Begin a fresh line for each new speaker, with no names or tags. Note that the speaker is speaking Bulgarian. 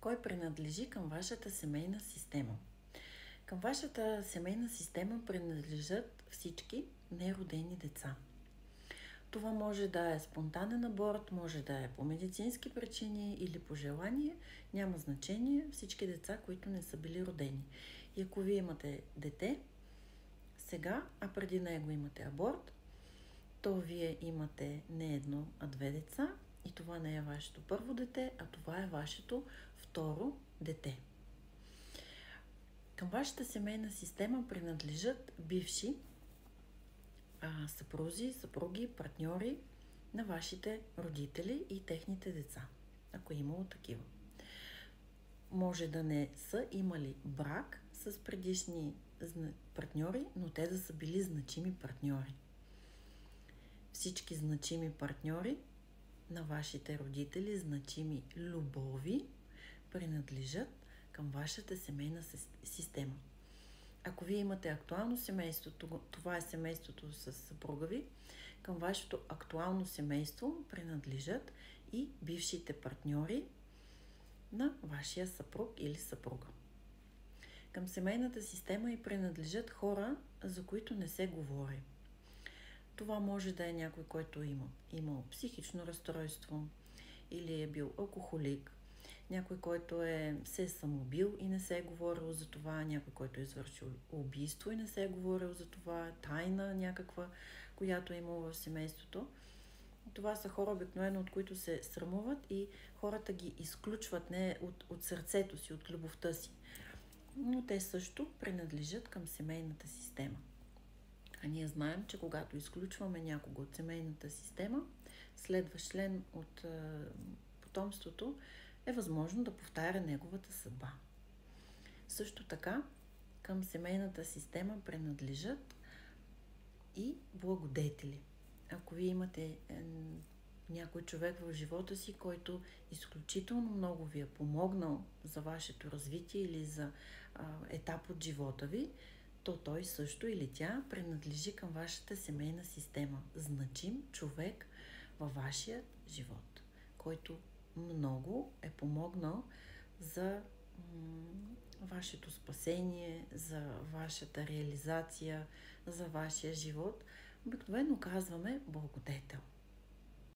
кой принадлежи към вашата семейна система. Към вашата семейна система принадлежат всички неродени деца. Това може да е спонтанен аборт, може да е по медицински причини или по желание, няма значение, всички деца, които не са били родени. И ако вие имате дете сега, а преди него имате аборт, то вие имате не едно, а две деца и това не е вашето първо дете, а това е вашето второ дете. Към вашата семейна система принадлежат бивши съпрузи, съпруги, партньори на вашите родители и техните деца, ако е имало такива. Може да не са имали брак с предишни партньори, но те да са били значими партньори. Всички значими партньори на вашите родители, значими любови, принадлежат към вашата семейна система. Ако вие имате актуално семейство, това е семейството с съпруга ви, към вашето актуално семейство принадлежат и бившите партньори на вашия съпруг или съпруга. Към семейната система и принадлежат хора, за които не се говори. Това може да е някой, който имал психично разстройство или е бил алкохолик, някой, който се е самоубил и не се е говорил за това, някой, който е извършил убийство и не се е говорил за това, тайна някаква, която е имал в семейството. Това са хора обикновено, от които се срамуват и хората ги изключват не от сърцето си, от любовта си. Но те също принадлежат към семейната система. А ние знаем, че когато изключваме някого от семейната система, следващ член от потомството е възможно да повтаря неговата съдба. Също така, към семейната система принадлежат и благодетели. Ако вие имате някой човек в живота си, който изключително много ви е помогнал за вашето развитие или за етап от живота ви, то той също или тя принадлежи към вашата семейна система. Значим човек във вашия живот, който много е помогнал за вашето спасение, за вашата реализация, за вашия живот. Обикновено казваме благодетел.